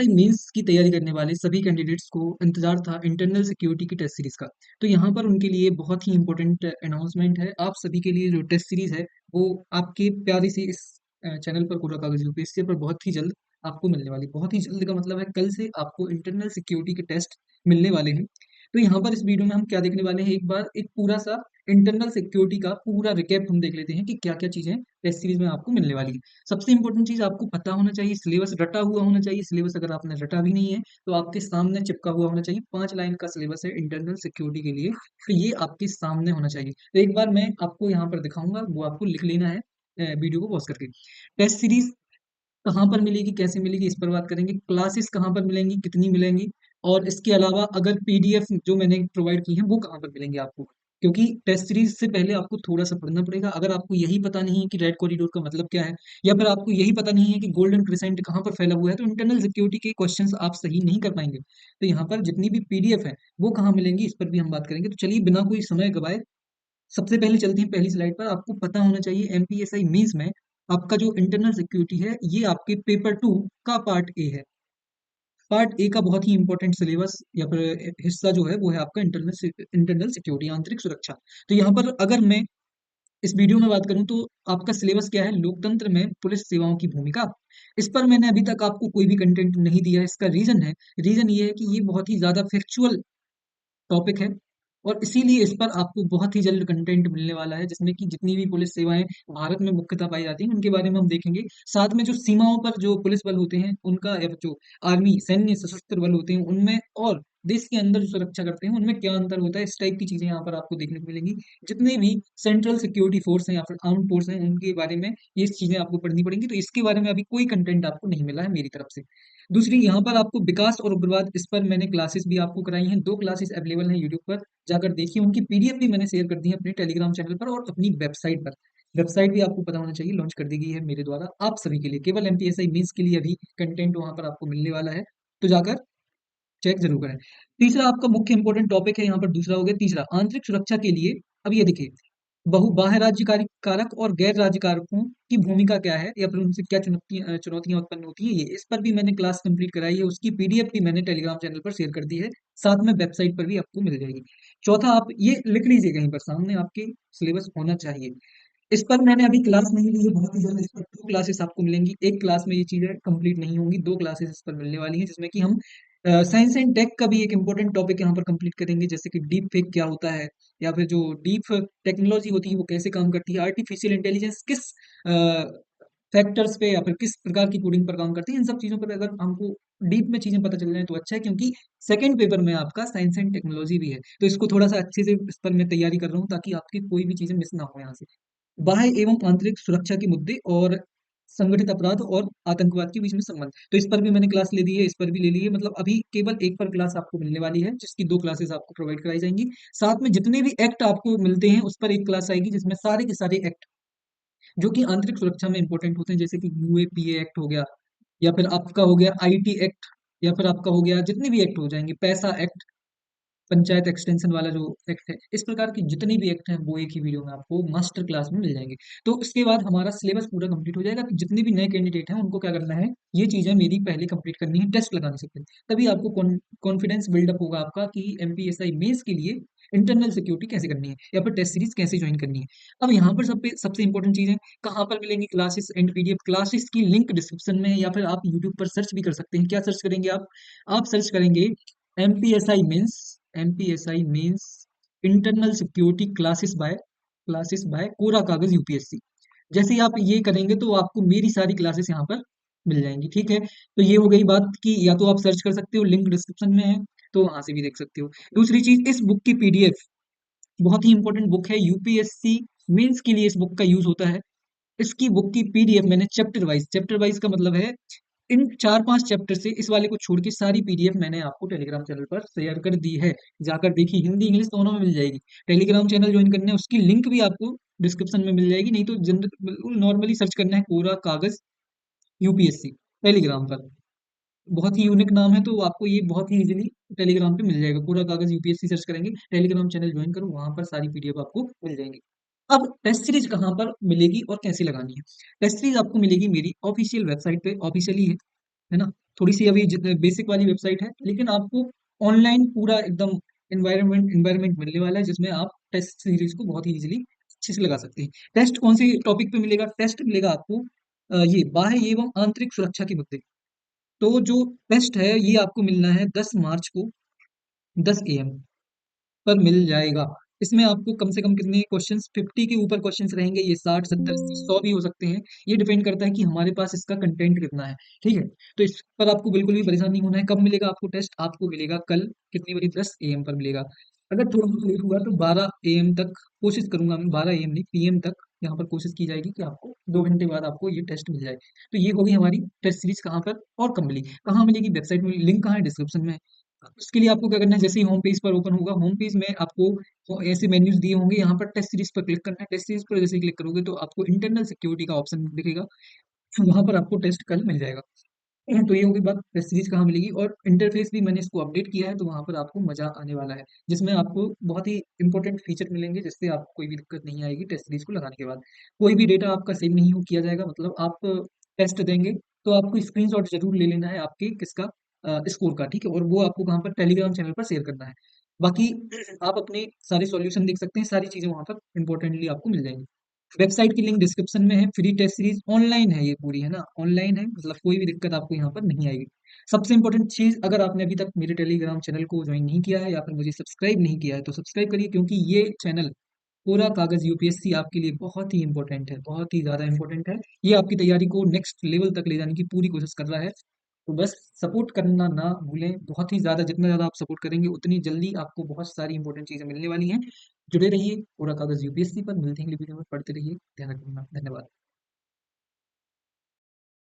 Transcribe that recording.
Mains की तैयारी करने वाले सभी कैंडिडेट्स को इंतजार था इंटरनल सिक्योरिटी की टेस्ट सीरीज का। तो यहाँ पर उनके लिए बहुत ही इंपॉर्टेंट अनाउंसमेंट है। आप सभी के लिए जो टेस्ट सीरीज है वो आपके प्यारे से इस चैनल पर कोरा कागज यूपीएससी पर बहुत ही जल्द आपको मिलने वाली। बहुत ही जल्द का मतलब है कल से आपको इंटरनल सिक्योरिटी के टेस्ट मिलने वाले हैं। तो यहाँ पर इस वीडियो में हम क्या देखने वाले हैं, एक बार एक पूरा सा इंटरनल सिक्योरिटी का पूरा रिकैप हम देख लेते हैं कि क्या क्या चीजें टेस्ट सीरीज में आपको मिलने वाली है। सबसे इंपॉर्टेंट चीज आपको पता होना चाहिए, सिलेबस रटा हुआ होना चाहिए। सिलेबस अगर आपने रटा भी नहीं है तो आपके सामने चिपका हुआ होना चाहिए। 5 लाइन का सिलेबस है इंटरनल सिक्योरिटी के लिए, तो ये आपके सामने होना चाहिए। तो एक बार मैं आपको यहाँ पर दिखाऊंगा, वो आपको लिख लेना है वीडियो को पॉज करके। टेस्ट सीरीज कहाँ पर मिलेगी, कैसे मिलेगी, इस पर बात करेंगे। क्लासेस कहाँ पर मिलेंगी, कितनी मिलेंगी, और इसके अलावा अगर पीडीएफ जो मैंने प्रोवाइड की है वो कहाँ पर मिलेंगे आपको। क्योंकि टेस्ट सीरीज से पहले आपको थोड़ा सा पढ़ना पड़ेगा। अगर आपको यही पता नहीं है कि रेड कॉरिडोर का मतलब क्या है, या फिर आपको यही पता नहीं है कि गोल्डन क्रिसेंट कहाँ पर फैला हुआ है, तो इंटरनल सिक्योरिटी के क्वेश्चंस आप सही नहीं कर पाएंगे। तो यहाँ पर जितनी भी पीडीएफ है वो कहाँ मिलेंगी, इस पर भी हम बात करेंगे। तो चलिए बिना कोई समय गवाए सबसे पहले चलते हैं पहली स्लाइड पर। आपको पता होना चाहिए एमपीएसआई मेंस में आपका जो इंटरनल सिक्योरिटी है ये आपके पेपर 2 का पार्ट ए है। पार्ट ए का बहुत ही इंपॉर्टेंट सिलेबस या फिर हिस्सा जो है वो है आपका इंटरनल सिक्योरिटी, आंतरिक सुरक्षा। तो यहाँ पर अगर मैं इस वीडियो में बात करूं तो आपका सिलेबस क्या है, लोकतंत्र में पुलिस सेवाओं की भूमिका। इस पर मैंने अभी तक आपको कोई भी कंटेंट नहीं दिया है। इसका रीजन ये है कि ये बहुत ही ज्यादा फैक्चुअल टॉपिक है, और इसीलिए इस पर आपको बहुत ही जल्द कंटेंट मिलने वाला है, जिसमें कि जितनी भी पुलिस सेवाएं भारत में मुख्यतः पाई जाती हैं उनके बारे में हम देखेंगे। साथ में जो सीमाओं पर जो पुलिस बल होते हैं उनका, या फिर जो आर्मी सैन्य सशस्त्र बल होते हैं उनमें, और देश के अंदर जो सुरक्षा करते हैं उनमें क्या अंतर होता है, इस टाइप की चीजें यहाँ पर आपको देखने को मिलेंगी। जितने भी सेंट्रल सिक्योरिटी फोर्स हैं या फिर आर्म फोर्स हैं उनके बारे में ये चीजें आपको पढ़नी पड़ेंगी। तो इसके बारे में अभी कोई कंटेंट आपको नहीं मिला है मेरी तरफ से। दूसरी यहाँ पर आपको विकास और उग्रवाद, इस पर मैंने क्लासेस भी आपको कराई हैं। 2 क्लासेस अवेलेबल हैं यूट्यूब पर, जाकर देखिए। उनकी पीडीएफ भी मैंने शेयर कर दी है अपने टेलीग्राम चैनल पर और अपनी वेबसाइट पर। वेबसाइट भी आपको पता होना चाहिए लॉन्च कर दी गई है मेरे द्वारा आप सभी के लिए। केवल एमपीएसआई मेंस के लिए अभी कंटेंट वहां पर आपको मिलने वाला है, तो जाकर चेक जरूर करें। तीसरा आपका मुख्य इंपोर्टेंट टॉपिक है यहाँ पर, दूसरा हो गया। तीसरा, आंतरिक सुरक्षा के लिए अब ये देखिए, बहु बाह्य राज्यकारी कारक और गैर राज्य कारकों की भूमिका क्या है, या फिर उनसे क्या चुनौतियां उत्पन्न होती है, ये इस पर भी मैंने क्लास कंप्लीट कराई है। उसकी पीडीएफ भी मैंने टेलीग्राम चैनल पर शेयर कर दी है, साथ में वेबसाइट पर भी आपको मिल जाएगी। चौथा, आप ये लिख लीजिए कहीं पर, सामने आपके सिलेबस होना चाहिए। इस पर मैंने अभी क्लास नहीं ली है, बहुत ही जल्द इस पर 2 क्लासेस आपको मिलेंगी। एक क्लास में ये चीजें कंप्लीट नहीं होंगी, 2 क्लासेस इस पर मिलने वाली हैं, जिसमें कि हम साइंस एंड टेक का भी एक इंपॉर्टेंट टॉपिक यहाँ पर कंप्लीट करेंगे, जैसे कि डीप फेक क्या होता है, या फिर जो डीप टेक्नोलॉजी होती है वो कैसे काम करती है, आर्टिफिशियल इंटेलिजेंस किस फैक्टर्स पे या फिर किस प्रकार की कोडिंग पर काम करती है। इन सब चीजों पर अगर हमको डीप में चीजें पता चल जाए तो अच्छा है, क्योंकि सेकंड पेपर में आपका साइंस एंड टेक्नोलॉजी भी है। तो इसको थोड़ा सा अच्छे से इस पर मैं तैयारी कर रहा हूँ ताकि आपकी कोई भी चीजें मिस ना हो यहाँ से। बाह्य एवं आंतरिक सुरक्षा के मुद्दे और संगठित अपराध और आतंकवाद के बीच में संबंध, तो इस पर भी मैंने क्लास ले ली है, इस पर भी ले ली है। मतलब अभी केवल एक पर क्लास आपको मिलने वाली है, जिसकी 2 क्लासेस आपको प्रोवाइड कराई जाएंगी। साथ में जितने भी एक्ट आपको मिलते हैं उस पर एक क्लास आएगी, जिसमें सारे के सारे एक्ट जो कि आंतरिक सुरक्षा में इंपॉर्टेंट होते हैं, जैसे कि यूएपीए एक्ट हो गया, या फिर आपका हो गया आईटी एक्ट, या फिर आपका हो गया जितने भी एक्ट हो जाएंगे, पैसा एक्ट, पंचायत एक्सटेंशन वाला जो एक्ट है, इस प्रकार की जितनी भी एक्ट हैं वो एक ही वीडियो में आपको मास्टर क्लास में मिल जाएंगे। तो इसके बाद हमारा सिलेबस पूरा कंप्लीट हो जाएगा। तो जितने भी नए कैंडिडेट हैं उनको क्या करना है, ये चीजें मेरी पहले कंप्लीट करनी है, टेस्ट लगाने से पहले। तभी आपको कॉन्फिडेंस बिल्डअप होगा आपका कि एमपीएसआई मेंस के लिए इंटरनल सिक्योरिटी कैसे करनी है, या फिर टेस्ट सीरीज कैसे ज्वाइन करनी है। अब यहाँ पर सबसे इंपॉर्टेंट चीज है, कहाँ पर मिलेंगी क्लासेस एंड पीडीएफ। क्लासेस की लिंक डिस्क्रिप्शन में है, या फिर आप यूट्यूब पर सर्च भी कर सकते हैं। क्या सर्च करेंगे आप सर्च करेंगे MPSI mains, MPSI mains internal security classes by Kora Kagaz UPSC. जैसे ही आप ये करेंगे तो आपको मेरी सारी क्लासेस यहाँ पर मिल जाएंगी, ठीक है। तो ये हो गई बात कि या तो आप सर्च कर सकते हो, लिंक डिस्क्रिप्शन में है, तो वहां से भी देख सकते हो। दूसरी चीज, इस बुक की पीडीएफ बहुत ही इंपॉर्टेंट बुक है, यूपीएससी मेंस के लिए इस बुक का यूज होता है। इसकी बुक की पीडीएफ मैंने चैप्टर वाइज का मतलब है, इन 4-5 चैप्टर से इस वाले को छोड़ के सारी पीडीएफ मैंने आपको टेलीग्राम चैनल पर शेयर कर दी है। जाकर देखिए, हिंदी इंग्लिश दोनों में मिल जाएगी। टेलीग्राम चैनल ज्वाइन करना है उसकी लिंक भी आपको डिस्क्रिप्शन में मिल जाएगी, नहीं तो जनरल बिल्कुल नॉर्मली सर्च करना है कोरा कागज यूपीएससी टेलीग्राम पर। बहुत ही यूनिक नाम है, तो आपको ये बहुत ही इजीली टेलीग्राम पे मिल जाएगा। पूरा कागज यूपीएससी सर्च करेंगे, टेलीग्राम चैनल ज्वाइन करो, वहां पर सारी पीडीएफ आपको मिल जाएंगी। अब टेस्ट सीरीज कहाँ पर मिलेगी और कैसे लगानी है। टेस्ट सीरीज आपको मिलेगी मेरी ऑफिशियल वेबसाइट पे, ऑफिशियली है ना। थोड़ी सी अभी बेसिक वाली वेबसाइट है, लेकिन आपको ऑनलाइन पूरा एकदम एनवायरनमेंट मिलने वाला है, जिसमें आप टेस्ट सीरीज को बहुत ही इजीली अच्छे से लगा सकते हैं। टेस्ट कौन सी टॉपिक पे मिलेगा? टेस्ट मिलेगा आपको ये बाह्य एवं आंतरिक सुरक्षा के मुद्दे। तो जो टेस्ट है ये आपको मिलना है 10 मार्च को 10 AM पर मिल जाएगा। इसमें आपको कम से कम कितने क्वेश्चंस, 50 के ऊपर क्वेश्चंस रहेंगे, ये 60 70 80 100 भी हो सकते हैं। ये डिपेंड करता है कि हमारे पास इसका कंटेंट कितना है। ठीक है, तो इस पर आपको बिल्कुल भी परेशान नहीं होना है। कब मिलेगा आपको टेस्ट? आपको मिलेगा कल कितनी बजे? 10 AM पर मिलेगा। अगर थोड़ा बहुत लेट हुआ तो 12 AM तक कोशिश करूंगा मैं, 12 AM नहीं, PM तक यहाँ पर कोशिश की जाएगी कि आपको 2 घंटे बाद आपको ये टेस्ट मिल जाए। तो ये होगी हमारी टेस्ट सीरीज। कहाँ पर और कब मिलेगी? कहाँ मिलेगी? वेबसाइट में, लिंक कहाँ है? डिस्क्रिप्शन में। उसके लिए आपको क्या करना है? जैसे ही होम पेज पर ओपन होगा, होम पेज में आपको ऐसे मेन्यूज दिए होंगे, यहाँ पर टेस्ट सीरीज पर क्लिक करना है। टेस्ट सीरीज पर जैसे ही क्लिक करोगे तो आपको इंटरनल सिक्योरिटी का ऑप्शन दिखेगा, वहां पर आपको टेस्ट कल मिल जाएगा। तो ये होगी बात, टेस्ट सीरीज कहाँ मिलेगी। और इंटरफेस भी मैंने इसको अपडेट किया है, तो वहां पर आपको मजा आने वाला है, जिसमें आपको बहुत ही इंपॉर्टेंट फीचर मिलेंगे, जिससे आपको कोई भी दिक्कत नहीं आएगी। टेस्ट सीरीज को लगाने के बाद कोई भी डेटा आपका सेव नहीं हो किया जाएगा, मतलब आप टेस्ट देंगे तो आपको स्क्रीनशॉट जरूर ले लेना है आपके किसका, स्कोर का। ठीक है, और वो आपको कहाँ पर? टेलीग्राम चैनल पर शेयर करना है। बाकी आप अपने सारे सॉल्यूशन देख सकते हैं, सारी चीजें वहां पर इंपॉर्टेंटली आपको मिल जाएंगी। वेबसाइट की लिंक डिस्क्रिप्शन में है। फ्री टेस्ट सीरीज ऑनलाइन है, ये पूरी है ना, ऑनलाइन है, मतलब कोई भी दिक्कत आपको यहाँ पर नहीं आएगी। सबसे इंपॉर्टेंट चीज, अगर आपने अभी तक मेरे टेलीग्राम चैनल को ज्वाइन नहीं किया है या फिर मुझे सब्सक्राइब नहीं किया है तो सब्सक्राइब करिए, क्योंकि ये चैनल पूरा कागज यूपीएससी आपके लिए बहुत ही इंपॉर्टेंट है, बहुत ही ज्यादा इंपॉर्टेंट है। ये आपकी तैयारी को नेक्स्ट लेवल तक ले जाने की पूरी कोशिश कर रहा है। तो बस सपोर्ट करना ना भूलें, बहुत ही ज्यादा, जितना ज्यादा आप सपोर्ट करेंगे उतनी जल्दी आपको बहुत सारी इंपॉर्टेंट चीजें मिलने वाली हैं। जुड़े रहिए, पूरा कागज यूपीएससी पर। मिलते हैं अगली वीडियो में, पढ़ते रहिए, ध्यान रखना, धन्यवाद।